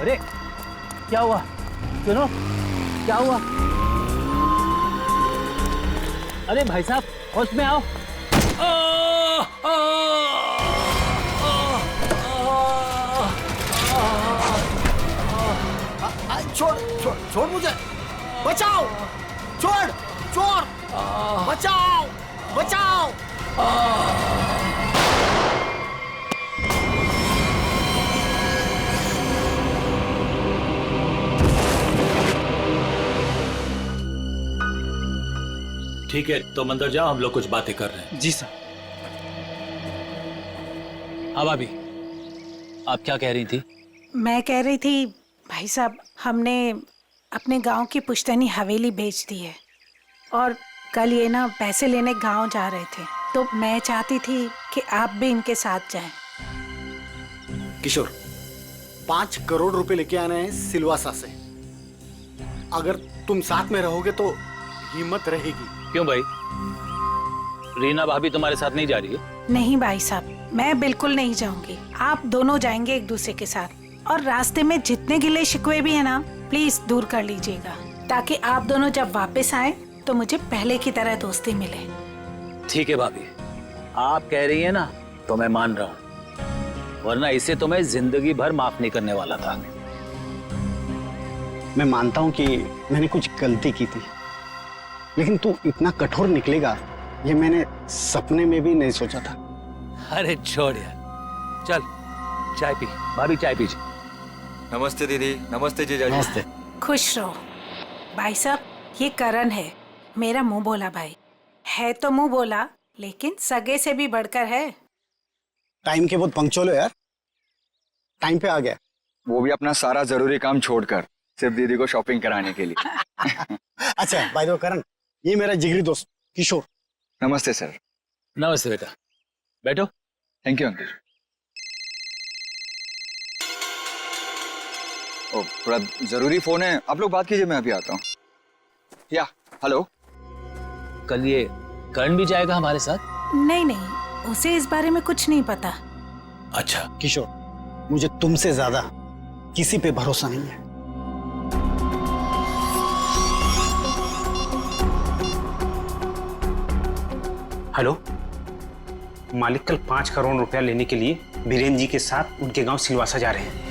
अरे क्या हुआ? सुनो, क्या हुआ? अरे भाई साहब, होश में आओ। छोड़ छोड़ छोड़ मुझे, बचाओ, छोड़, चोर, बचाओ, बचाओ। ठीक है, तुम अंदर जाओ, हम लोग कुछ बातें कर रहे हैं। जी सर। हाँ भाभी, आप क्या कह रही थी? मैं कह रही थी भाई साहब, हमने अपने गांव की पुश्तैनी हवेली बेच दी है और कल ये ना पैसे लेने गांव जा रहे थे, तो मैं चाहती थी कि आप भी इनके साथ जाएं। किशोर, 5 करोड़ रुपए लेके आने हैं सिलवासा से। अगर तुम साथ में रहोगे तो हिम्मत रहेगी। क्यों भाई, रीना भाभी तुम्हारे साथ नहीं जा रही है? नहीं भाई साहब, मैं बिल्कुल नहीं जाऊंगी। आप दोनों जाएंगे एक दूसरे के साथ, और रास्ते में जितने गिले शिकवे भी है ना, प्लीज दूर कर लीजिएगा, ताकि आप दोनों जब वापस आए तो मुझे पहले की तरह दोस्ती मिले। ठीक है भाभी, आप कह रही है ना तो मैं मान रहा हूँ, वरना इसे तो मैं जिंदगी भर माफ नहीं करने वाला था। मैं मानता हूं कि मैंने कुछ गलती की थी, लेकिन तू इतना कठोर निकलेगा ये मैंने सपने में भी नहीं सोचा था। अरे छोड़ यार, चल चाय पी। भाभी चाय पीजिए। नमस्ते दीदी। नमस्ते जीजा जी। नमस्ते। खुश रहो। भाई साहब, ये करण है, मेरा मुंह बोला भाई है, तो मुंह बोला लेकिन सगे से भी बढ़कर है। टाइम के बहुत पंक्चुअल हो यार, टाइम पे आ गया। वो भी अपना सारा जरूरी काम छोड़कर सिर्फ दीदी को शॉपिंग कराने के लिए। अच्छा बाय द वे करण, ये मेरा जिगरी दोस्त किशोर। नमस्ते सर। नमस्ते बेटा, बैठो। Thank you uncle. ओ, बड़ा जरूरी फोन है, आप लोग बात कीजिए, मैं अभी आता हूँ। या हेलो। कल ये करण भी जाएगा हमारे साथ? नहीं नहीं, उसे इस बारे में कुछ नहीं पता। अच्छा किशोर, मुझे तुमसे ज्यादा किसी पे भरोसा नहीं है। हेलो, मालिक कल 5 करोड़ रुपया लेने के लिए बीरेन जी के साथ उनके गांव सिलवासा जा रहे हैं।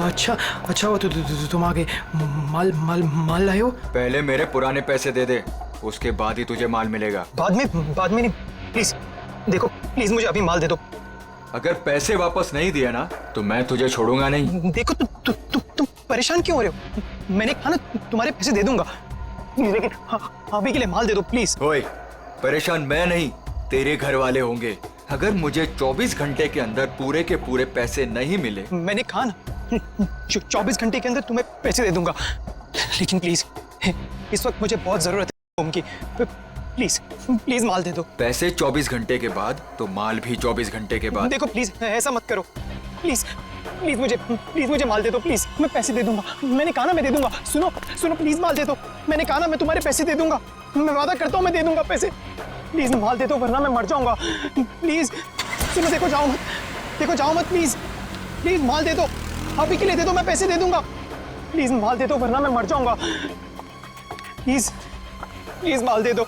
अच्छा अच्छा, वो तुम आगे माल माल माल लाए हो? पहले मेरे पुराने पैसे दे दे, उसके बाद ही तुझे माल मिलेगा। बाद में नहीं, प्लीज देखो, प्लीज मुझे अभी माल दे दो। अगर पैसे वापस नहीं दिए ना तो मैं तुझे छोड़ूंगा नहीं। देखो तुम परेशान क्यों हो रहे हो? मैंने कहा ना तुम्हारे पैसे दे दूंगा, लेकिन अभी के लिए माल दे दो प्लीज। ओए, परेशान मैं नहीं, तेरे घर वाले होंगे। अगर मुझे 24 घंटे के अंदर पूरे के पूरे पैसे नहीं मिले, मैंने कहा ना 24 घंटे के अंदर तुम्हें पैसे दे दूंगा, लेकिन प्लीज इस वक्त मुझे बहुत जरूरत है उनकी, प्लीज प्लीज माल दे दो। पैसे 24 घंटे के बाद तो माल भी 24 घंटे के बाद। देखो प्लीज ऐसा मत करो, प्लीज प्लीज मुझे माल दे दो प्लीज, मैं पैसे दे दूंगा। मैंने कहा ना मैं दे दूंगा। सुनो सुनो, प्लीज माल दे दो। मैंने कहा ना मैं तुम्हारे पैसे दे दूंगा, मैं वादा करता हूँ मैं दे दूंगा पैसे। प्लीज माल दे दो वरना मैं मर जाऊंगा। प्लीज सुनो, देखो जाओ मत, प्लीज प्लीज माल दे दो, अभी के लिए दे दो, मैं पैसे दे दूंगा। प्लीज माल दे दो वरना मैं मर जाऊंगा। प्लीज प्लीज माल दे दो।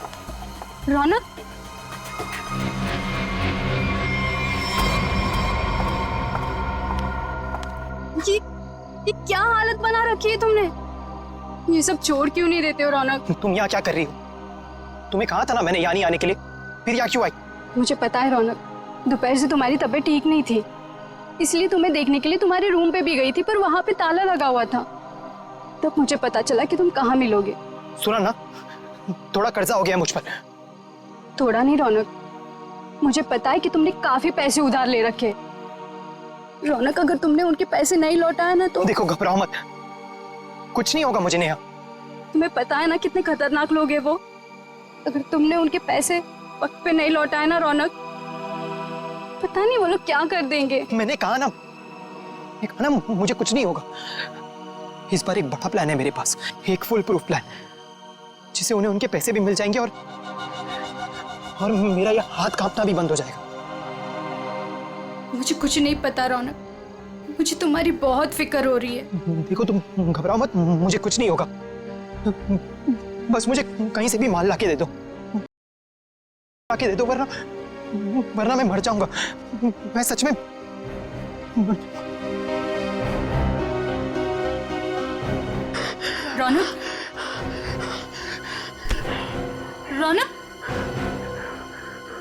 रौनक, ये क्या हालत बना रखी है तुमने? ये सब छोड़ क्यों नहीं देते हो रौनक? तुम यहाँ क्या कर रही हो? तुम्हें कहा था ना मैंने यहाँ नहीं आने के लिए, फिर यहाँ क्यों आई? मुझे पता है रौनक, दोपहर से तुम्हारी तबीयत ठीक नहीं थी, इसलिए तुम्हें देखने के लिए तुम्हारे रूम पे भी गई थी, पर वहां पे ताला लगा हुआ था। तब मुझे पता चला कि तुम कहाँ मिलोगे। सुना ना, थोड़ा कर्जा हो गया मुझ पर। थोड़ा नहीं रौनक, मुझे पता है कि तुमने काफी पैसे उधार ले रखे, रौनक, अगर तुमने उनके पैसे नहीं लौटाया ना तो देखो घबराओ मत, कुछ नहीं होगा मुझे नेहा। तुम्हें पता है ना कितने खतरनाक लोग हैं वो। अगर तुमने उनके पैसे वक्त पे नहीं लौटाए ना रौनक, पता नहीं वो लोग क्या कर देंगे। मैंने कहा ना मुझे कुछ नहीं होगा। इस बार एक बड़ा प्लान है मेरे पास, एक फुल प्रूफ प्लान, जिससे उन्हें उनके पैसे भी मिल जाएंगे और मेरा ये हाथ कांपना भी बंद हो जाएगा। मुझे कुछ नहीं पता रौनक, मुझे तुम्हारी बहुत फिक्र हो रही है। देखो तुम घबराओ मत, मुझे कुछ नहीं होगा। बस मुझे कहीं से भी माल लाके दे दो, वरना मैं मर जाऊंगा। मैं सच में रौनक, रौनक,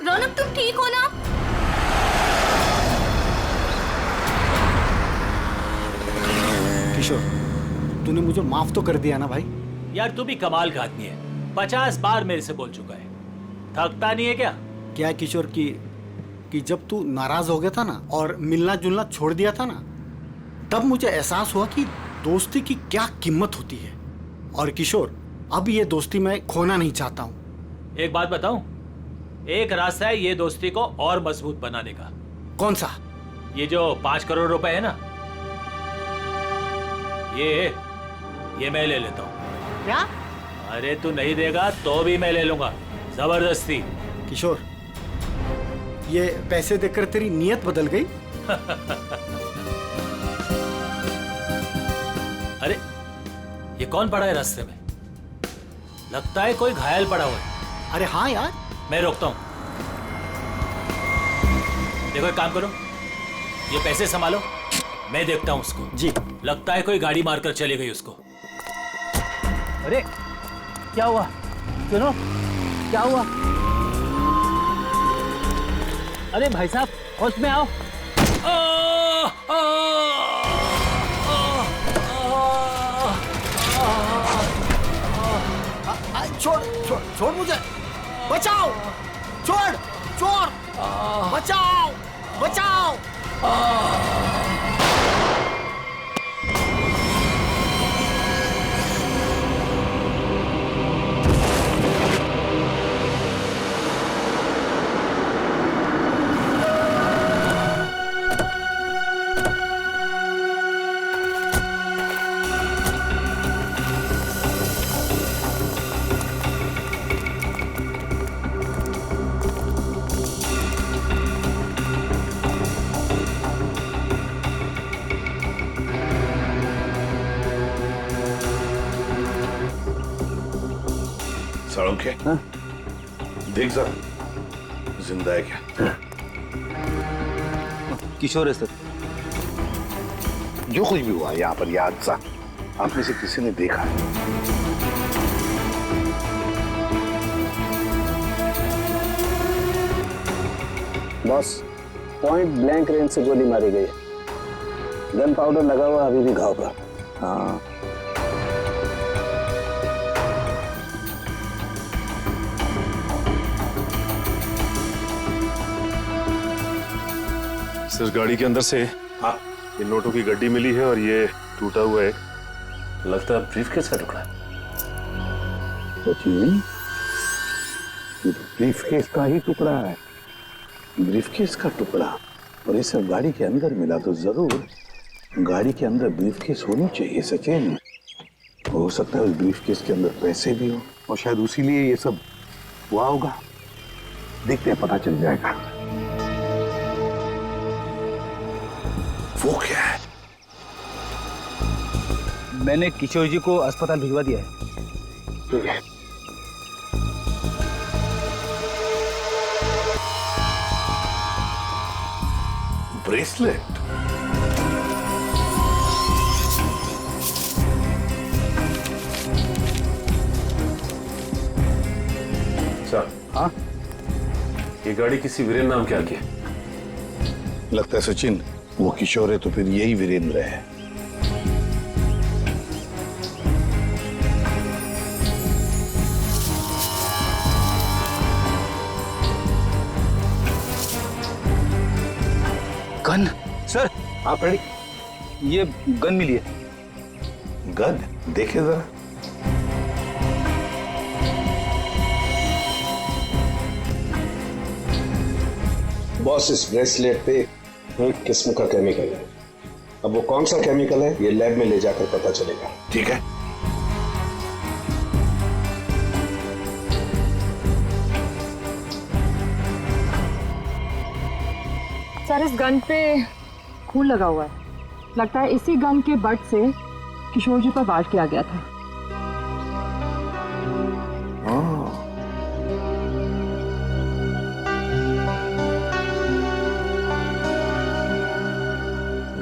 रौनक तुम ठीक हो ना? किशोर, तूने मुझे माफ तो कर दिया ना भाई? यार तू भी कमाल का आदमी है, 50 बार मेरे से बोल चुका है, थकता नहीं है क्या? क्या है किशोर कि जब तू नाराज हो गया था ना और मिलना जुलना छोड़ दिया था ना, तब मुझे एहसास हुआ कि दोस्ती की क्या कीमत होती है। और किशोर, अब ये दोस्ती मैं खोना नहीं चाहता हूँ। एक बात बताऊं, एक रास्ता है ये दोस्ती को और मजबूत बनाने का। कौन सा? ये जो 5 करोड़ रुपए है ना, ये मैं ले लेता हूँ। क्या? अरे तू नहीं देगा तो भी मैं ले लूंगा, जबरदस्ती। किशोर, ये पैसे देकर तेरी नीयत बदल गई? अरे ये कौन पड़ा है रास्ते में? लगता है कोई घायल पड़ा हुआ है। अरे हाँ यार। मैं रोकता हूं। देखो एक काम करो, ये पैसे संभालो, मैं देखता हूं उसको। जी। लगता है कोई गाड़ी मारकर चली गई उसको। अरे क्या हुआ? सुनो, क्या हुआ? अरे भाई साहब, होश में आओ। छोड़ मुझे, बचाओ, छोड़, चोर, बचाओ, बचाओ। साड़ों के देख जरा, जिंदा है क्या? किशोर है सर। जो कुछ भी हुआ यहाँ पर, यह हादसा आप में से किसी ने देखा है? बॉस, पॉइंट ब्लैंक रेंज से गोली मारी गई है। गन पाउडर लगा हुआ अभी भी घाव पर। हाँ, सर गाड़ी के अंदर से ये नोटों की गड्डी मिली है और ये टूटा हुआ है, लगता है ब्रीफकेस का टुकड़ा है। सचिन, ये तो ब्रीफकेस का ही टुकड़ा है। ब्रीफकेस का टुकड़ा, और ये सब गाड़ी के अंदर मिला तो जरूर गाड़ी के अंदर ब्रीफकेस होनी चाहिए सचिन। हो सकता है उस ब्रीफकेस के अंदर पैसे भी हो और शायद उसी लिए ये सब हुआ होगा। देखते हैं, पता चल जाएगा। वो क्या है? मैंने किशोर जी को अस्पताल भिजवा दिया है। ब्रेसलेट? सर, हाँ, ये गाड़ी किसी वीरेंद्र नाम के आगे है। लगता है सचिन वो किशोर है तो फिर यही वीरेंद्र है। गन? सर, आप रेडी? ये गन मिली है। गन देखे जरा। बॉस, इस ब्रेसलेट पे एक किस्म का केमिकल है। अब वो कौन सा केमिकल है ये लैब में ले जाकर पता चलेगा। ठीक है। सर, इस गन पे खून लगा हुआ है। लगता है इसी गन के बट से किशोर जी पर वार किया गया था।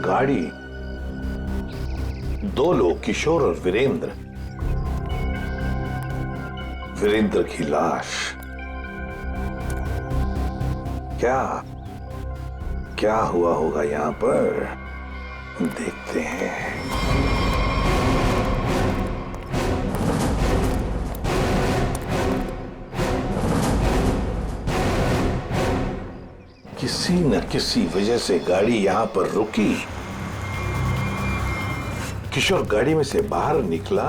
गाड़ी, दो लोग, किशोर और वीरेंद्र। वीरेंद्र की लाश। क्या हुआ होगा यहां पर, देखते हैं। किसी न किसी वजह से गाड़ी यहां पर रुकी। किशोर गाड़ी में से बाहर निकला,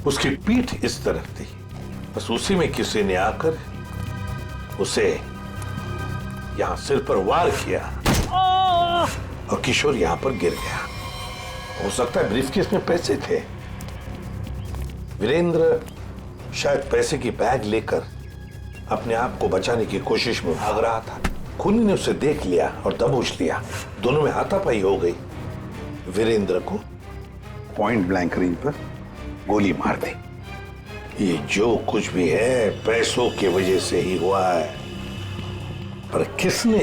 उसकी पीठ इस तरफ थी, बस उसी में किसी ने आकर उसे यहां सिर पर वार किया और किशोर यहां पर गिर गया। हो सकता है ब्रीफकेस में पैसे थे। वीरेंद्र शायद पैसे की बैग लेकर अपने आप को बचाने की कोशिश में भाग रहा था। खूनी ने उसे देख लिया और दबोच लिया। दोनों में हाथापाई हो गई। वीरेंद्र को पॉइंट ब्लैंक रेंज पर गोली मार दी। ये जो कुछ भी है पैसों की वजह से ही हुआ है, पर किसने?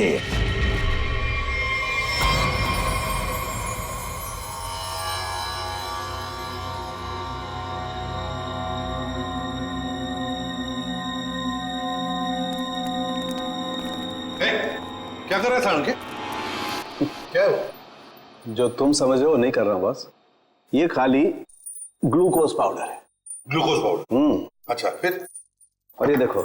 क्या कर रहा था उनके? क्या हो? जो तुम समझ रहे हो नहीं कर रहा हूं बॉस। ये खाली ग्लूकोज पाउडर है। Glucose powder? अच्छा, फिर? और ये देखो,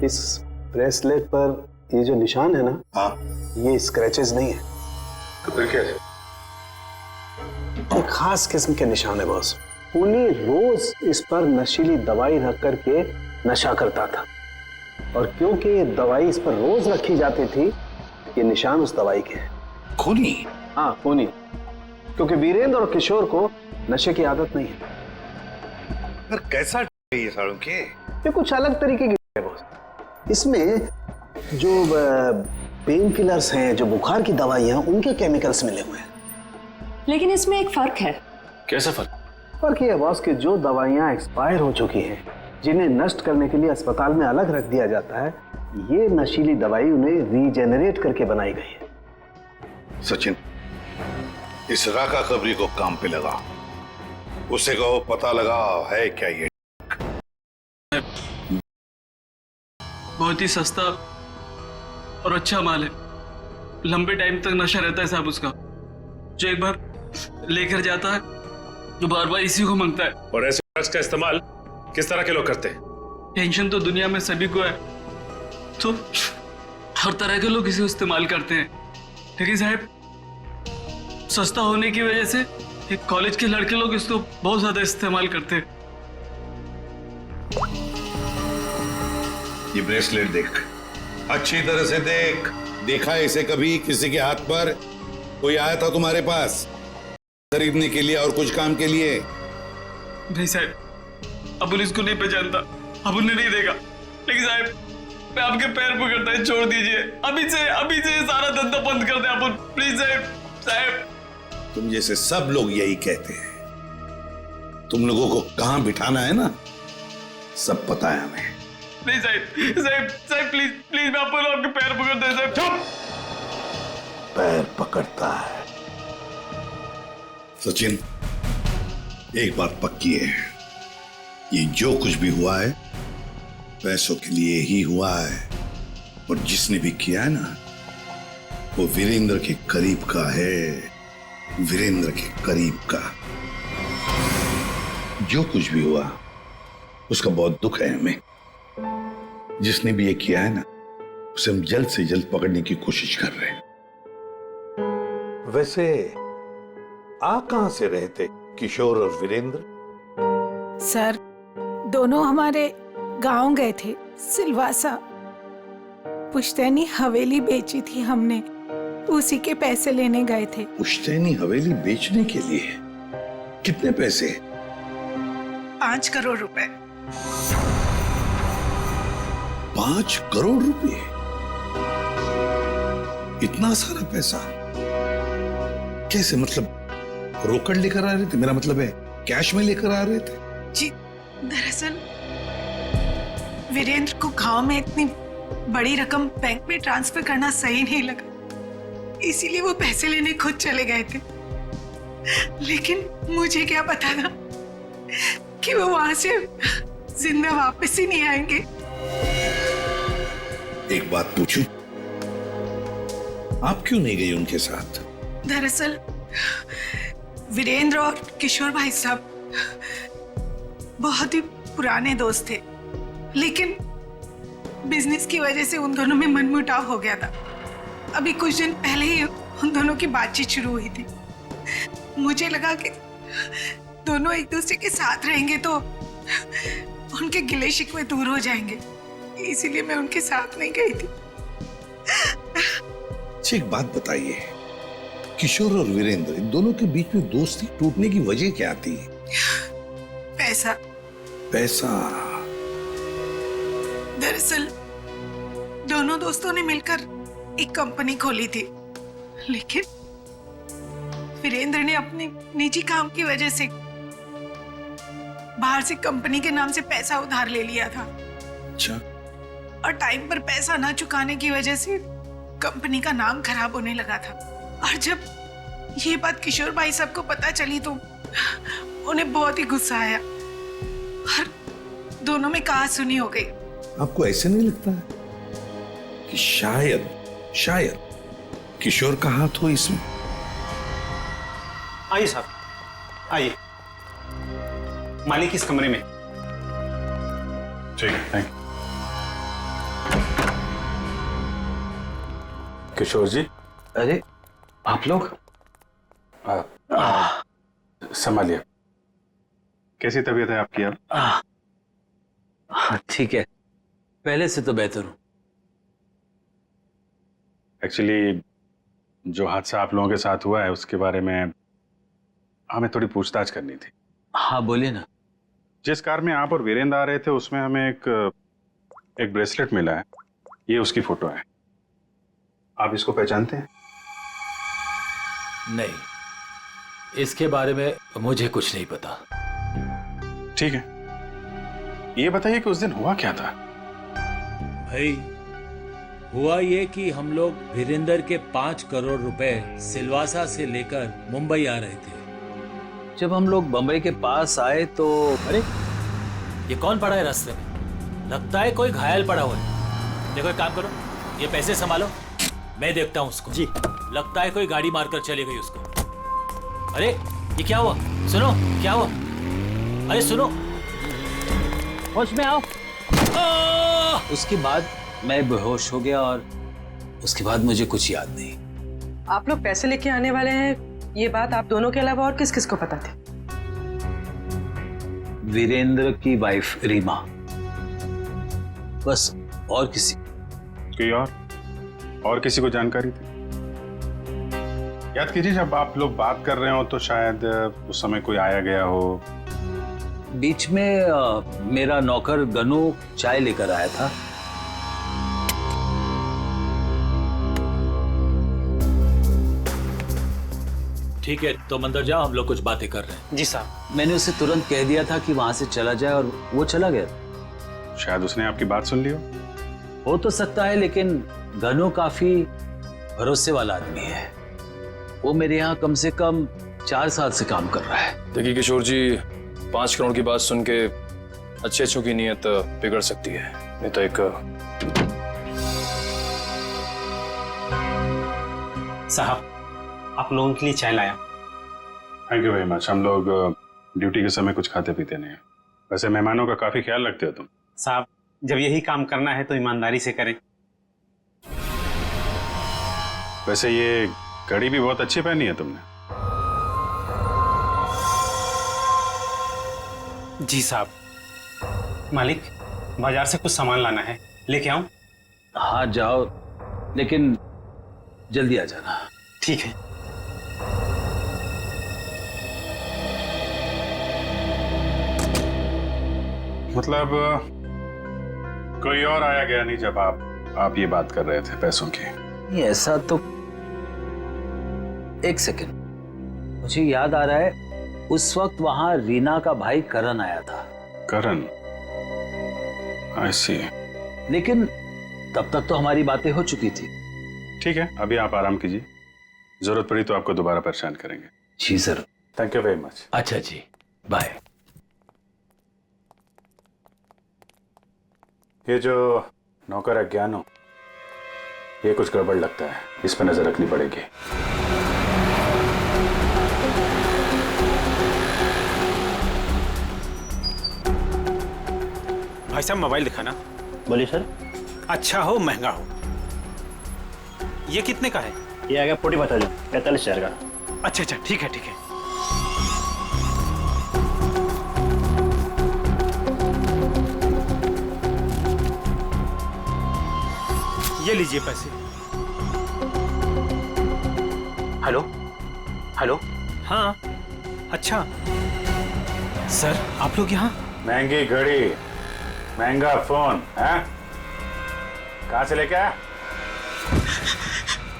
इस ब्रेसलेट पर ये जो निशान है ना, हाँ, ये स्क्रैचेस नहीं है। तो फिर क्या है? एक खास किस्म के निशान है बॉस। उन्हें रोज इस पर नशीली दवाई रख करके नशा करता था, और क्योंकि ये दवाई इस पर रोज रखी जाती थी, ये निशान उस दवाई के हैं। खूनी? हाँ, खूनी। क्योंकि वीरेंद्र और किशोर को नशे की आदत नहीं है। पर कैसा ये सालों के? ये कुछ अलग तरीके की है बॉस। इसमें जो पेन किलर्स हैं, जो बुखार की दवाइयां, उनके केमिकल्स मिले हुए हैं। लेकिन इसमें एक फर्क है। कैसा फर्क? फर्क ये है बॉस कि जो दवाइयां एक्सपायर हो चुकी हैं, जिन्हें नष्ट करने के लिए अस्पताल में अलग रख दिया जाता है, ये नशीली दवाई उन्हें रीजेनरेट करके बनाई गई है। सचिन, इस राका खबरी को काम पे लगा। उसे कहो पता लगा है क्या ये। बहुत ही सस्ता और अच्छा माल है। लंबे टाइम तक नशा रहता है साहब उसका। जो एक बार लेकर जाता है जो बार बार इसी को मांगता है। और ऐसे ड्रग्स का इस्तेमाल किस तरह के लोग करते हैं? टेंशन तो दुनिया में सभी को है, तो हर तरह के लोग इसे इस्तेमाल करते हैं। लेकिन साहब, सस्ता होने की वजह से एक कॉलेज के लड़के लोग इसको बहुत ज्यादा इस्तेमाल करते हैं। ये ब्रेसलेट देख, अच्छी तरह से देख। देखा है इसे कभी किसी के हाथ पर? कोई आया था तुम्हारे पास खरीदने के लिए और कुछ काम के लिए? नहीं साहब, अबुल इसको नहीं पहचानता, अबुल ने नहीं देगा। लेकिन साहब, मैं आपके पैर पकड़ता है, छोड़ दीजिए। अभी से सारा धंधा बंद कर दे अबुल, प्लीज साहब। तुम जैसे सब लोग यही कहते हैं। तुम लोगों को कहां बिठाना है ना, सब पता है हमें। नहीं साहब प्लीज मैं आपको आपके पैर पकड़ता है साहब। चुप! पैर पकड़ता है? सचिन, एक बात पक्की है, ये जो कुछ भी हुआ है पैसों के लिए ही हुआ है। और जिसने भी किया है ना, वो वीरेंद्र के करीब का है। वीरेंद्र के करीब का। जो कुछ भी हुआ उसका बहुत दुख है हमें। जिसने भी ये किया है ना, उसे हम जल्द से जल्द पकड़ने की कोशिश कर रहे हैं। वैसे आ कहां से रहे थे किशोर और वीरेंद्र? सर, दोनों हमारे गांव गए थे, सिलवासा। पुश्तैनी हवेली बेची थी हमने, उसी के पैसे लेने गए थे। पुश्तैनी हवेली बेचने के लिए? कितने पैसे? 5 करोड़ रुपए। 5 करोड़ रुपए? इतना सारा पैसा कैसे? मतलब रोकड़ लेकर आ रहे थे? मेरा मतलब है कैश में लेकर आ रहे थे? जी, दरअसल वीरेंद्र को गांव में इतनी बड़ी रकम बैंक में ट्रांसफर करना सही नहीं लगा, इसीलिए वो पैसे लेने खुद चले गए थे। लेकिन मुझे क्या पता था कि वो वहां से जिंदा वापस ही नहीं आएंगे। एक बात पूछूं, आप क्यों नहीं गई उनके साथ? दरअसल वीरेंद्र और किशोर भाई साहब बहुत ही पुराने दोस्त थे, लेकिन बिजनेस की वजह से उन दोनों में मनमुटाव हो गया था। अभी कुछ दिन पहले ही उन दोनों की बातचीत शुरू हुई थी। मुझे लगा कि दोनों एक दूसरे के साथ रहेंगे तो उनके गिले शिकवे दूर हो जाएंगे, इसीलिए मैं उनके साथ नहीं गई थी। अच्छा, एक बात बताइए, किशोर और वीरेंद्र इन दोनों के बीच में दोस्ती टूटने की वजह क्या थी? पैसा। पैसा? दरअसल दोनों दोस्तों ने मिलकर एक कंपनी खोली थी, लेकिन वीरेंद्र ने अपने निजी काम की वजह से बाहर से कंपनी के नाम से पैसा उधार ले लिया था। अच्छा। और टाइम पर पैसा ना चुकाने की वजह से कंपनी का नाम खराब होने लगा था। और जब ये बात किशोर भाई साहब को पता चली तो उन्हें बहुत ही गुस्सा आया और दोनों में कहा-सुनी हो गई। आपको ऐसे नहीं लगता है कि शायद किशोर का हाथ हो इसमें? आइए साहब, आइए। मालिक इस कमरे में। ठीक है, थैंक यू। किशोर जी। अरे आप लोग? संभालिए। कैसी तबीयत है आपकी अब? ठीक है, पहले से तो बेहतर हूं। एक्चुअली जो हादसा आप लोगों के साथ हुआ है उसके बारे में हमें थोड़ी पूछताछ करनी थी। हाँ बोलिए ना। जिस कार में आप और वीरेंद्र आ रहे थे उसमें हमें एक ब्रेसलेट मिला है, ये उसकी फोटो है। आप इसको पहचानते हैं? नहीं, इसके बारे में मुझे कुछ नहीं पता। ठीक है, ये बताइए कि उस दिन हुआ क्या था? भाई, हुआ ये कि हम लोग वीरेंद्र के 5 करोड़ रुपए सिलवासा से लेकर मुंबई आ रहे थे। जब हम लोग बंबई के पास आए तो अरे, ये कौन पड़ा है रास्ते में? लगता है कोई घायल पड़ा हुआ है। देखो, एक काम करो, ये पैसे संभालो, मैं देखता हूँ उसको। जी। लगता है कोई गाड़ी मारकर चली गई उसको। अरे, ये क्या हुआ? सुनो, क्या हुआ? अरे सुनो, होश में आओ। उसके बाद मैं बेहोश हो गया और उसके बाद मुझे कुछ याद नहीं। आप लोग पैसे लेके आने वाले हैं, ये बात आप दोनों के अलावा और किस किस को पता थी? वीरेंद्र की वाइफ रीमा, बस, और किसी? कोई और किसी को जानकारी थी? याद कीजिए, जब आप लोग बात कर रहे हो तो शायद उस समय कोई आया गया हो। बीच में मेरा नौकर गनू चाय लेकर आया था। ठीक है, तो अंदर जाओ, हम लोग कुछ बातें कर रहे हैं। जी साहब। मैंने उसे तुरंत कह दिया था कि वहां से चला जाए और वो चला गया। शायद उसने आपकी बात सुन ली हो तो सकता है, लेकिन गनू काफी भरोसे वाला आदमी है। वो मेरे यहाँ कम से कम 4 साल से काम कर रहा है। देखिए किशोर जी, 5 करोड़ की बात सुन के अच्छे की नीयत बिगड़ सकती है। नहीं तो एक साहब, आप लोगों के लिए चाय लाया। Thank you very much. हम लोग ड्यूटी के समय कुछ खाते पीते नहीं हैं। वैसे मेहमानों का काफी ख्याल रखते हो तुम। साहब, जब यही काम करना है तो ईमानदारी से करें। वैसे ये घड़ी भी बहुत अच्छी पहनी है तुमने। जी साहब। मालिक, बाजार से कुछ सामान लाना है, लेके आऊं? हाँ जाओ, लेकिन जल्दी आ जाना। ठीक है। मतलब कोई और आया गया नहीं जब आप ये बात कर रहे थे पैसों की? नहीं, ऐसा तो एक सेकंड, मुझे याद आ रहा है उस वक्त वहां रीना का भाई करण आया था। करण? आई सी। लेकिन तब तक तो हमारी बातें हो चुकी थी। ठीक है, अभी आप आराम कीजिए, जरूरत पड़ी तो आपको दोबारा परेशान करेंगे। जी sir. Thank you very much. अच्छा जी, बाय। ये जो नौकर है ज्ञानो, ये कुछ गड़बड़ लगता है, इस पर नजर रखनी पड़ेगी। भाई साहब मोबाइल दिखाना। बोलिए सर। अच्छा हो महंगा हो। ये कितने का है? ये आ गया 45,000 का। अच्छा अच्छा, ठीक है ठीक है। ये लीजिए पैसे। Hello hello. हाँ अच्छा सर, आप लोग यहाँ? महंगी घड़ी, महंगा फोन है, कहाँ से लेके आया?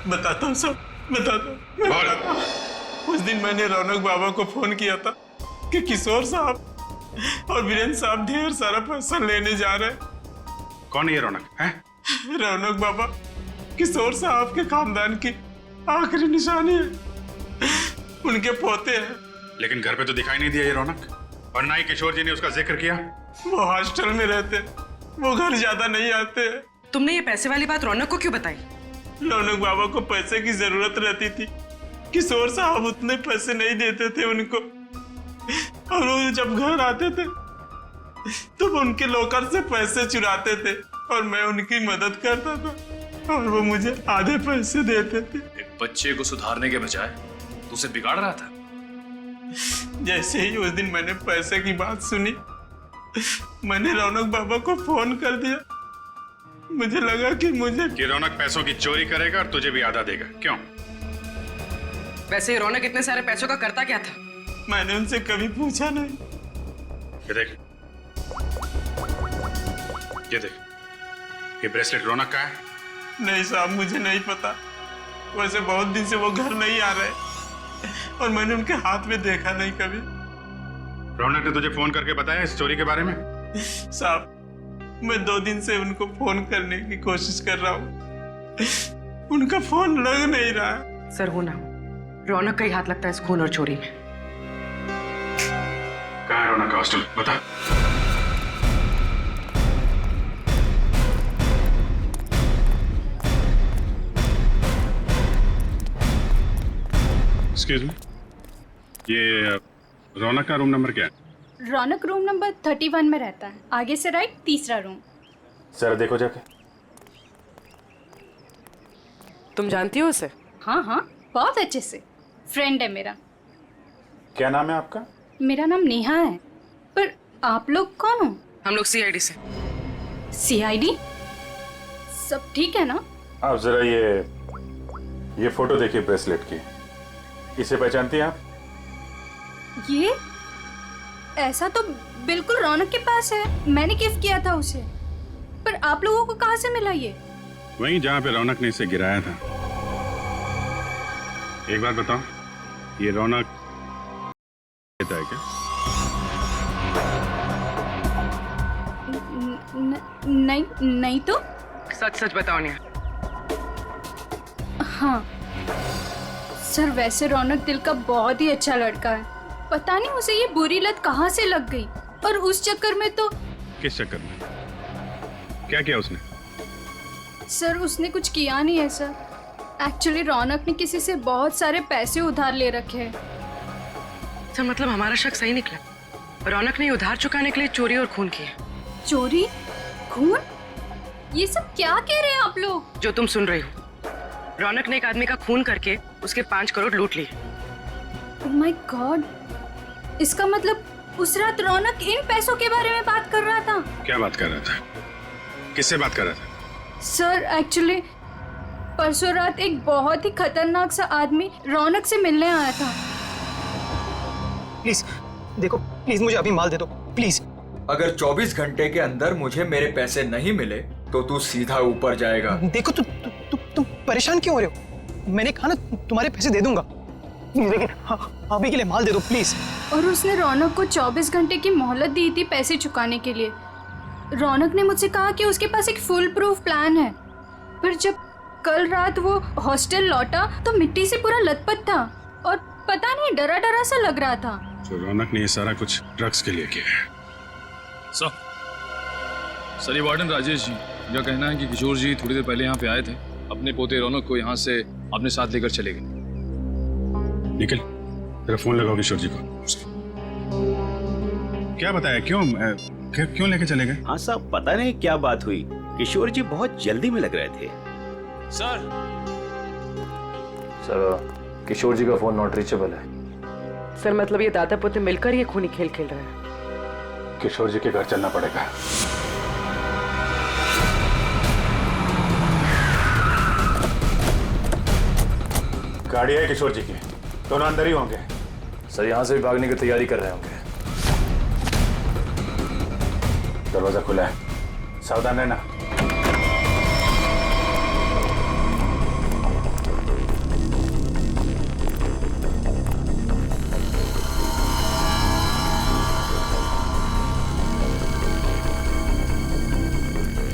बताता हूँ सब, बताता हूँ। उस दिन मैंने रौनक बाबा को फोन किया था कि किशोर साहब और वीरेंद्र साहब ढेर सारा पैसा लेने जा रहे हैं। कौन है ये रौनक है? रौनक बाबा किशोर साहब के खानदान की आखिरी निशानी है, उनके पोते हैं। लेकिन घर पे तो दिखाई नहीं दिया ये रौनक, और ना ही किशोर जी ने उसका जिक्र किया। वो हॉस्टल में रहते, वो घर ज्यादा नहीं आते। तुमने ये पैसे वाली बात रौनक को क्यों बताई? रौनक बाबा को पैसे की जरूरत रहती थी, किशोर साहब उतने पैसे नहीं देते थे उनको, और वो जब घर आते थे तो उनके लॉकर से पैसे चुराते थे और मैं उनकी मदद करता था और वो मुझे आधे पैसे देते थे। एक बच्चे को सुधारने के बजाय तू उसे बिगाड़ रहा था। जैसे ही उस दिन मैंने पैसे की बात सुनी, मैंने रौनक बाबा को फोन कर दिया। मुझे लगा कि रौनक पैसों की चोरी करेगा और तुझे भी आधा देगा। क्यों? वैसे रौनक इतने सारे पैसों का करता क्या था? मैंने उनसे कभी पूछा नहीं। ये देख, ये ब्रेसलेट रौनक का है? नहीं साहब, मुझे नहीं पता। वैसे बहुत दिन से वो घर नहीं आ रहे और मैंने उनके हाथ में देखा नहीं कभी। रौनक ने तुझे फोन करके बताया इस चोरी के बारे में? साहब, मैं 2 दिन से उनको फोन करने की कोशिश कर रहा हूँ, उनका फोन लग नहीं रहा। सर हो ना हो, रौनक का ही हाथ लगता है इस खून और चोरी में। कहाँ है रौनक का हॉस्टल? बता। एक्सक्यूज मी, ये रौनक का रूम नंबर क्या है? रौनक रूम नंबर 31 में रहता है, आगे से राइट, तीसरा रूम। सर देखो जाके। तुम जानती हो उसे? हाँ हाँ, बहुत अच्छे से, फ्रेंड है मेरा। क्या नाम है आपका? मेरा नाम नेहा है। पर आप लोग कौन हो? हम लोग सीआईडी से। सीआईडी? सब ठीक है ना? आप जरा ये फोटो देखिए ब्रेसलेट की, इसे पहचानती हैं आप? ये ऐसा तो बिल्कुल रौनक के पास है, मैंने गिफ्ट किया था उसे। पर आप लोगों को कहाँ से मिला ये? वहीं जहाँ पे रौनक ने इसे गिराया था। एक बात बताओ, ये रौनक देता है क्या? नहीं तो। सच सच बताओ नेहा। हाँ सर, वैसे रौनक दिल का बहुत ही अच्छा लड़का है। पता नहीं उसे ये बुरी लत कहाँ से लग गई, और उस चक्कर में तो। किस चक्कर में? क्या किया उसने? सर उसने कुछ किया नहीं है सर। एक्चुअली रौनक ने किसी से बहुत सारे पैसे उधार ले रखे हैं। सर मतलब हमारा शक सही निकला, रौनक ने उधार चुकाने के लिए चोरी और खून किया। चोरी? खून? ये सब क्या कह रहे हैं आप लोग? जो तुम सुन रही हो, रौनक ने एक आदमी का खून करके उसके 5 करोड़ लूट लिए। ओह माय गॉड, इसका मतलब उस रात रौनक इन पैसों के बारे में बात कर रहा था। क्या बात कर रहा था? किससे बात कर रहा था? सर एक्चुअली परसों रात एक बहुत ही खतरनाक सा आदमी रौनक से मिलने आया था। प्लीज देखो, प्लीज मुझे अभी माल दे दो प्लीज। अगर 24 घंटे के अंदर मुझे मेरे पैसे नहीं मिले तो तू सीधा ऊपर जाएगा। देखो तुम परेशान क्यों हो रहे हो? मैंने कहा ना तुम्हारे पैसे दे दूंगा, लेकिन अभी के लिए माल दे दो प्लीज। और उसने रौनक को 24 घंटे की मोहलत दी थी पैसे चुकाने के लिए। रौनक ने मुझसे कहा कि उसके पास एक फुल प्रूफ प्लान है, पर जब कल रात वो हॉस्टल लौटा तो मिट्टी से पूरा लथपथ था और पता नहीं डरा डरा सा लग रहा था। तो रौनक ने ये सारा कुछ ड्रग्स के लिए किया है। सर ये वार्डन राजेश जी का कहना है कि किशोर जी थोड़ी देर पहले यहाँ पे आए थे, अपने पोते रौनक को यहाँ से अपने साथ लेकर चले गए। निखिल, तेरा फोन लगाओ किशोर जी को। क्या बताया, क्यों लेके चले गए? हाँ साहब, पता नहीं क्या बात हुई, किशोर जी बहुत जल्दी में लग रहे थे। सर किशोर जी का फोन नॉट रीचेबल है। सर मतलब ये दादा पोते मिलकर ये खूनी खेल खेल रहे हैं। किशोर जी के घर चलना पड़ेगा। गाड़ी है किशोर जी की, दोनों अंदर ही होंगे। सर यहाँ से भी भागने की तैयारी कर रहे होंगे। दरवाजा खुला है, सावधान रहना।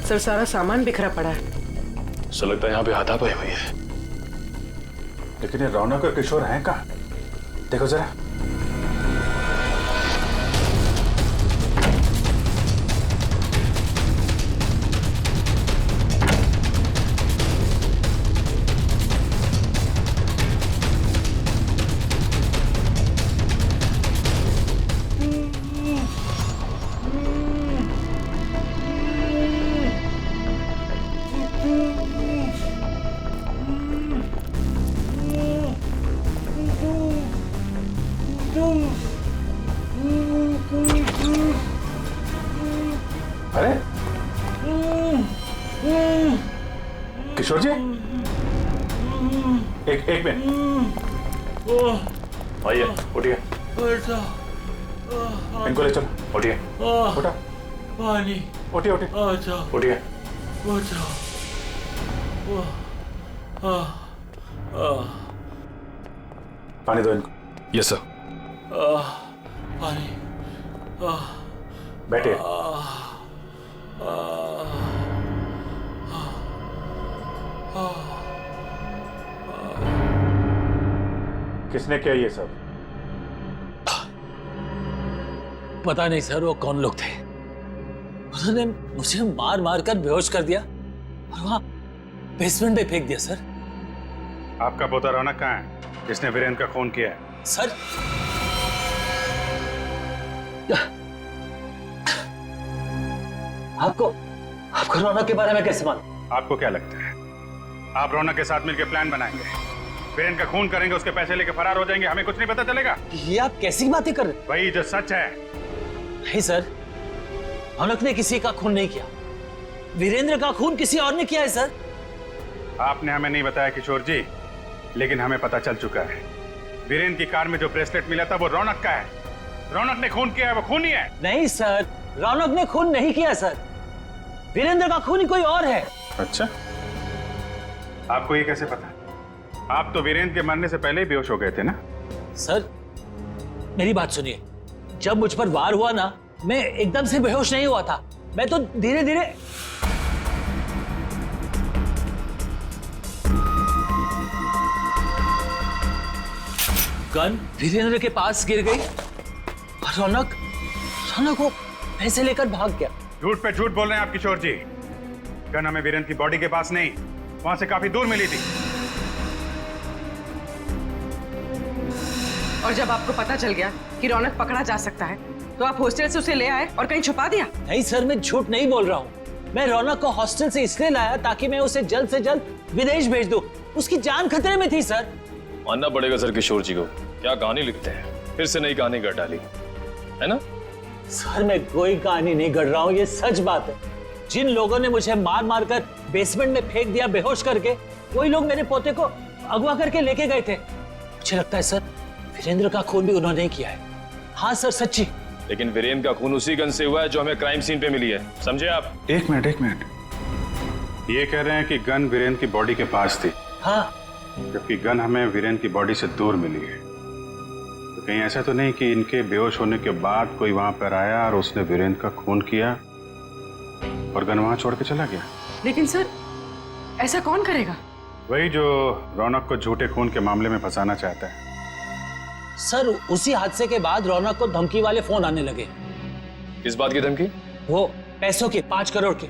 सर सारा सामान बिखरा पड़ा है। सर लगता है यहाँ पे हाथापाई हुई है। लेकिन ये रौनक और किशोर हैं कहाँ? देखो जरा। अरे किशोर जी, एक मिनट, आइए उठिए। इनको ले चलो, उठिए। उठा, पानी, उठिए उठिए। पानी दो इनको। Yes sir. पानी, बैठिए। किसने किया ये सब? पता नहीं सर वो कौन लोग थे। उन्होंने मुझे मार मार कर बेहोश कर दिया और वहां बेसमेंट में फेंक दिया सर। आपका पोता रौनक कहाँ है जिसने वीरेंद्र का खून किया है? सर आपको रौनक के बारे में कैसे मालूम? आपको क्या लगता है आप रौनक के साथ मिलकर प्लान बनाएंगे, वीरेंद्र का खून करेंगे, उसके पैसे लेके फरार हो जाएंगे, हमें कुछ नहीं पता चलेगा? ये आप कैसी बातें कर रहे हैं? वही जो सच है। नहीं सर, रौनक ने किसी का खून नहीं किया, वीरेंद्र का खून किसी और ने किया है सर। आपने हमें नहीं बताया किशोर जी, लेकिन हमें पता चल चुका है वीरेंद्र की कार में जो ब्रेसलेट मिला था वो रौनक का है। रौनक ने खून किया है, वो खूनी है। नहीं सर, रौनक ने खून नहीं किया सर, वीरेंद्र का खूनी कोई और है। अच्छा, आपको ये कैसे पता? आप तो वीरेंद्र के मरने से पहले ही बेहोश हो गए थे ना? सर मेरी बात सुनिए, जब मुझ पर वार हुआ ना, मैं एकदम से बेहोश नहीं हुआ था, मैं तो धीरे धीरे। गन वीरेंद्र के पास गिर गई और रौनक वो पैसे लेकर भाग गया। झूठ पे झूठ बोल रहे हैं आप किशोर जी। गन हमें वीरेंद्र की बॉडी के पास नहीं, वहां से काफी दूर मिली थी। और जब आपको पता चल गया कि रौनक पकड़ा जा सकता है तो आप हॉस्टल से उसे ले आए और कहीं छुपा दिया? नहीं सर, मैं झूठ नहीं बोल रहा हूँ। मैं रौनक को हॉस्टल से इसलिए लाया ताकि मैं उसे जल्द से जल्द विदेश भेज दूं। उसकी जान खतरे में थी सर। मानना पड़ेगा सर किशोर जी को, क्या कहानी लिखते हैं, फिर से नई कहानी गढ़ डाली है ना। सर मैं कोई कहानी नहीं गढ़ रहा हूँ, ये सच बात है। जिन लोगों ने मुझे मार मार कर बेसमेंट में फेंक दिया बेहोश करके, वही लोग मेरे पोते को अगवा करके लेके गए थे। मुझे लगता है सर वीरेंद्र का खून भी उन्होंने ही किया है। हाँ सर सच्ची। लेकिन वीरेंद्र का खून उसी गन से हुआ है जो हमें क्राइम सीन पे मिली है, समझे आप। एक मिनट, ये कह रहे हैं कि गन वीरेंद्र की बॉडी के पास थी। हाँ, जबकि गन हमें वीरेंद्र की बॉडी से दूर मिली है। तो कहीं ऐसा तो नहीं कि इनके बेहोश होने के बाद कोई वहां पर आया और उसने वीरेंद्र का खून किया और गन वहां छोड़ के चला गया। लेकिन सर ऐसा कौन करेगा? वही जो रौनक को झूठे खून के मामले में फंसाना चाहता है। सर उसी हादसे के बाद रौनक को धमकी वाले फोन आने लगे। किस बात की धमकी? वो पैसों के, 5 करोड़ के।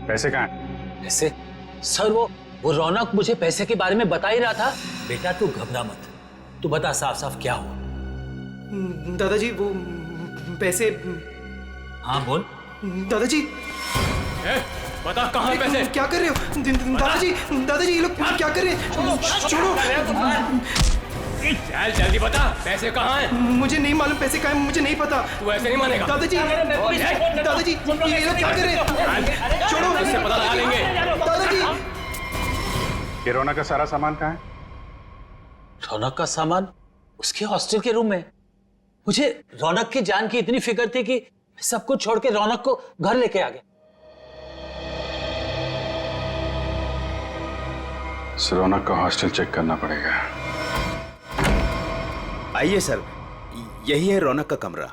पैसे कहाँ हैं? पैसे? सर वो रौनक मुझे पैसे के बारे में बता ही रहा था। बेटा तू घबरा मत, तू बता साफ साफ क्या हुआ। दादाजी वो पैसे। हाँ बोल। दादाजी बता कहाँ पैसे? क्या कर रहे हो दादाजी ये लोग क्या कर रहे हैं? छोड़ो। चल जल्दी बता पैसे कहाँ हैं? मुझे नहीं मालूम पैसे कहाँ हैं, मुझे नहीं पता। तू ऐसे नहीं मानेगा। दादाजी ये लोग क्या कर रहे हैं? छोड़ो, इससे पता लगा लेंगे। दादाजी ये रौनक का सारा सामान कहाँ है? रौनक का सामान उसके हॉस्टल के रूम में। मुझे रौनक की जान की इतनी फिक्र थी कि सब कुछ छोड़ के रौनक को घर लेके आ गया। रौनक का हॉस्टल चेक करना पड़ेगा। आइए सर, यही है रौनक का कमरा।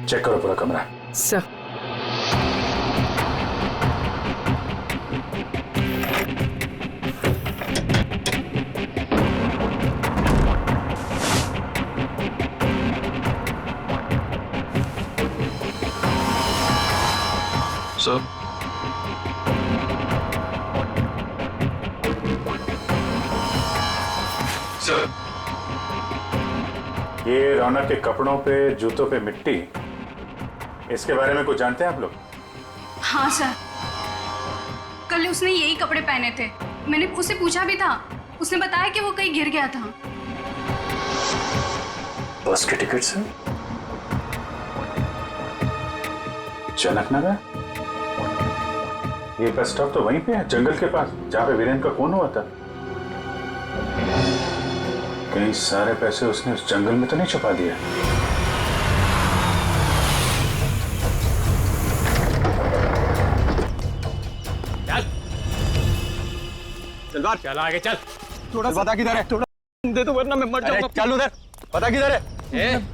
चेक करो पूरा कमरा। सर सर ये रौनक के कपड़ों पे, जूतों पे मिट्टी, इसके बारे में कुछ जानते हैं आप लोग? हाँ सर, कल उसने यही कपड़े पहने थे। मैंने उससे पूछा भी था, उसने बताया कि वो कहीं गिर गया था। बस के टिकट से जनकनगर? ये बस स्टॉप तो वहीं पे है, जंगल के पास, जहाँ पे वीरेंद्र का खून हुआ था। कहीं सारे पैसे उसने उस जंगल में तो नहीं छुपा दिया? चल बाहर, चल आगे चल। थोड़ा बता किधर है? थोड़ा दे दो वरना मैं मर जाऊंगा। चल उधर, पता किधर है?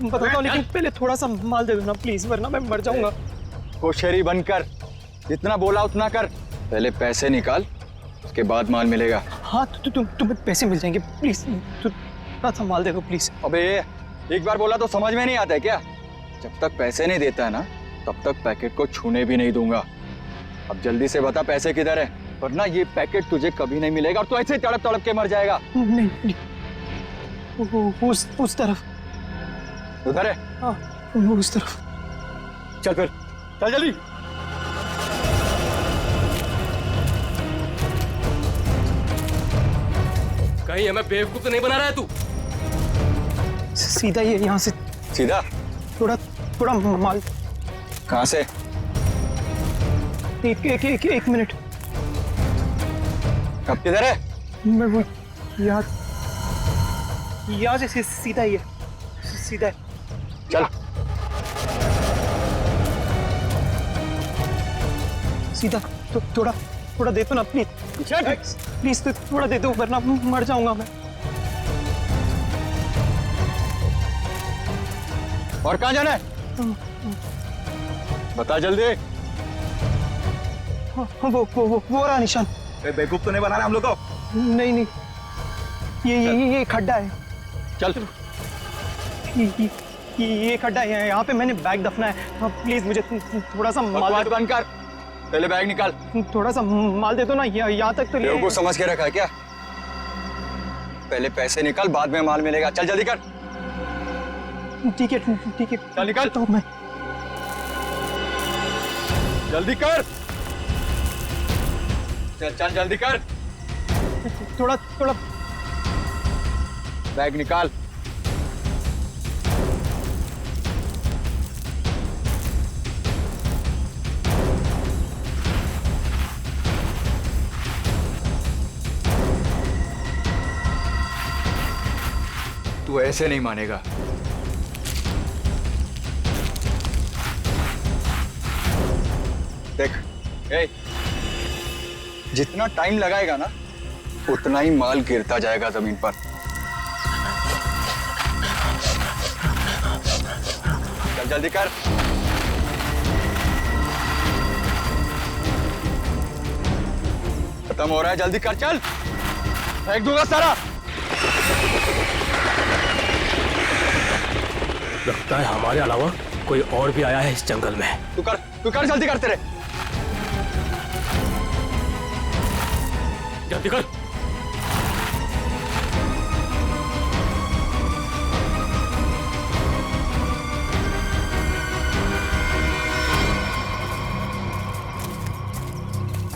बताता हूँ, लेकिन पहले थोड़ा सा माल दे दो ना प्लीज, वरना मैं मर जाऊंगा। होशियारी बनकर जितना बोला उतना कर। पहले पैसे निकाल, उसके बाद माल मिलेगा। हाँ तुम्हें पैसे मिल जाएंगे, प्लीज थोड़ा सा माल दे दो प्लीज। अबे एक बार बोला तो समझ में नहीं आता है क्या? जब तक पैसे नहीं देता है ना, तब तक पैकेट को छूने भी नहीं दूंगा। अब जल्दी से बता पैसे किधर है, वरना ये पैकेट तुझे कभी नहीं मिलेगा और तू ऐसे तड़प तड़प के मर जाएगा। नहीं, उस तरफ। उधर है? हाँ उस तरफ। चल फिर, चल जल्दी। कहीं हमें बेवकूफ तो नहीं बना रहा है तू? सीधा ये यहाँ से। सीधा? थोड़ा माल। कहाँ से? एक मिनट। अब किधर है? मैं वो यहाँ से सीधा ही है, सीधा है। चल सीधा। तो थोड़ा दे दो ना प्लीज तो थोड़ा दे दो, वरना मर जाऊंगा मैं। और कहाँ जाना है? बता जल्दी। वो रहा निशान। बेवकूफ तो नहीं बना रहा हम लोग को? नहीं, ये खड्डा है। चल। ये खड्डा है, यहाँ पे मैंने बैग दफना है। प्लीज मुझे थोड़ा सा माल बंद कर, पहले बैग निकाल। थोड़ा सा माल दे दो ना, यहाँ तक तो ले। को समझ के रखा है क्या? पहले पैसे निकाल, बाद में माल मिलेगा। चल जल्दी कर। ठीक है चल निकाल। तो मैं जल्दी कर। चल चल जल्दी कर। थोड़ा थोड़ा बैग निकाल। तू ऐसे नहीं मानेगा। देख, ए, जितना टाइम लगाएगा ना उतना ही माल गिरता जाएगा जमीन पर। चल जल्दी कर। खत्म हो रहा है, जल्दी कर, चल। फेंक दूंगा सारा। लगता है हमारे अलावा कोई और भी आया है इस जंगल में। तू कर जल्दी कर तेरे। जल्दी कर।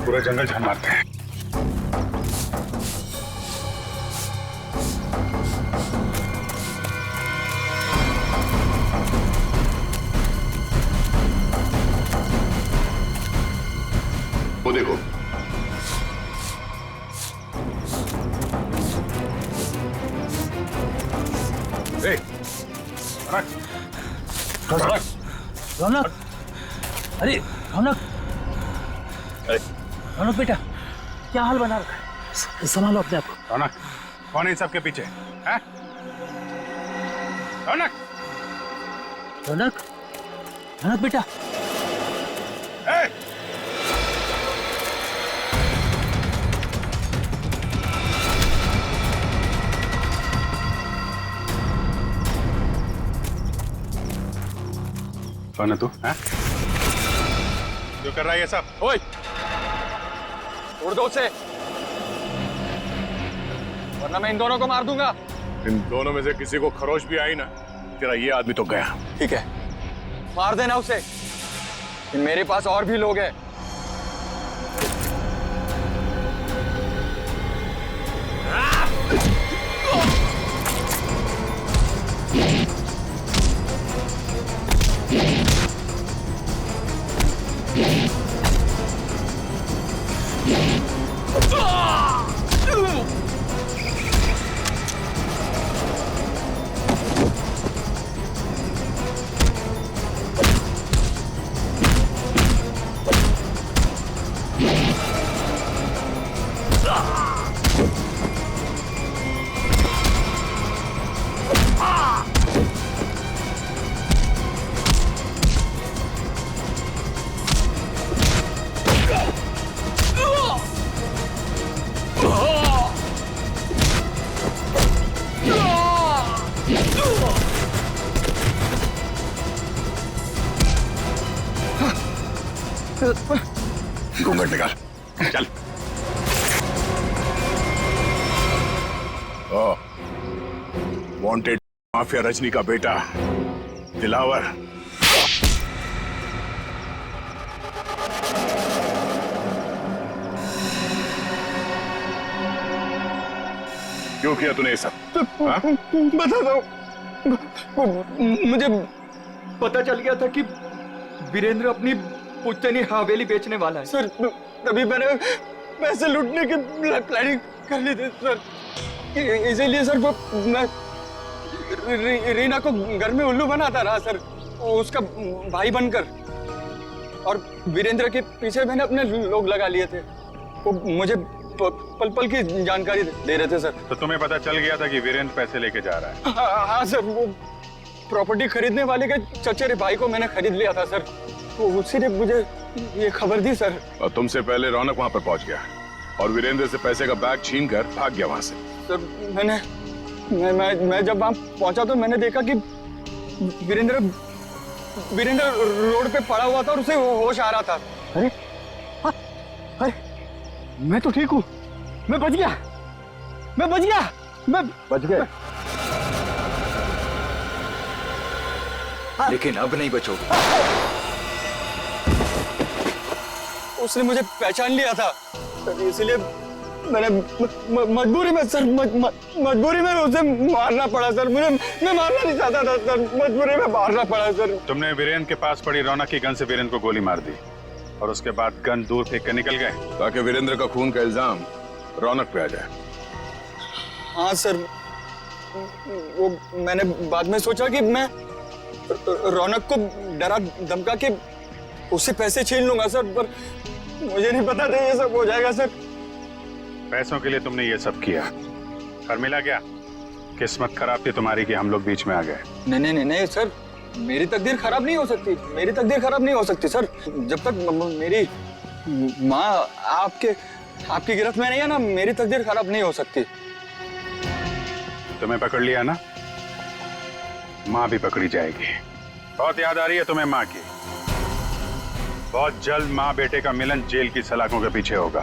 पूरा जंगल झाड़ मारते हैं। वो देखो, रौनक, अरे रौनक, रौनक बेटा, क्या हाल बना रखा है? संभालो अपने आप को। रौनक, कौन है इन सबके पीछे? हैं? रौनक, रौनक, रौनक बेटा, कौन है तू? हैं? जो कर रहा है ये सब? ओए, उड़ दो उसे, वरना मैं इन दोनों को मार दूंगा। इन दोनों में से किसी को खरोच भी आई ना, तेरा ये आदमी तो गया। ठीक है, मार देना उसे। मेरे पास और भी लोग हैं। घूंघट निकाल, चल। वांटेड माफिया रजनी का बेटा दिलावर। क्यों किया तूने ये सब? बता दो, मुझे पता चल गया था कि वीरेंद्र अपनी पुश्तैनी हवेली बेचने वाला है सर। तभी मैंने पैसे लूटने की प्लानिंग कर ली थी सर। इसीलिए सर मैं रीना को घर में उल्लू बनाता रहा सर, उसका भाई बनकर। और वीरेंद्र के पीछे मैंने अपने लोग लगा लिए थे। वो मुझे पल पल की जानकारी दे रहे थे सर। तो तुम्हें पता चल गया था कि वीरेंद्र पैसे लेके जा रहा है? हाँ सर, वो प्रॉपर्टी खरीदने वाले के चचेरे भाई को मैंने खरीद लिया था सर। तो उसी ने मुझे ये खबर दी सर। और तुमसे पहले रौनक वहां पर पहुंच गया और वीरेंद्र से पैसे का बैग छीन कर भाग गया वहां से। सर मैं जब वहां पहुंचा तो मैंने देखा कि वीरेंद्र रोड पे पड़ा हुआ था और उसे होश आ रहा था। अरे अरे, मैं तो ठीक हूँ, मैं बच गया, मैं बच गया। लेकिन अब नहीं बचोगे। उसने मुझे पहचान लिया था। सर इसलिए मैंने मजबूरी में सर मजबूरी में उसे मारना पड़ा सर। मैं मारना नहीं चाहता था सर, मजबूरी में मारना पड़ा सर। तुमने वीरेंद्र के पास पड़ी रौनक की गन से वीरेंद्र को गोली मार दी और उसके बाद गन दूर फेंक कर निकल गए ताकि वीरेंद्र का खून का इल्जाम रौनक पे आ जाए। हाँ सर, वो मैंने बाद में सोचा कि मैं रौनक को डरा धमका के उससे पैसे छीन लूंगा सर, पर मुझे नहीं पता था ये सब हो जाएगा सर। पैसों के लिए तुमने ये सब किया, पर मिला क्या? किस्मत खराब थी तुम्हारी कि हम लोग बीच में आ गए। नहीं सर, मेरी तकदीर खराब नहीं हो सकती, मेरी तकदीर खराब नहीं हो सकती सर। जब तक मेरी माँ आपकी गिरफ्त में नहीं है ना, मेरी तकदीर खराब नहीं हो सकती। तुम्हें पकड़ लिया ना, माँ भी पकड़ी जाएगी। बहुत याद आ रही है तुम्हें माँ की। बहुत जल्द माँ बेटे का मिलन जेल की सलाखों के पीछे होगा।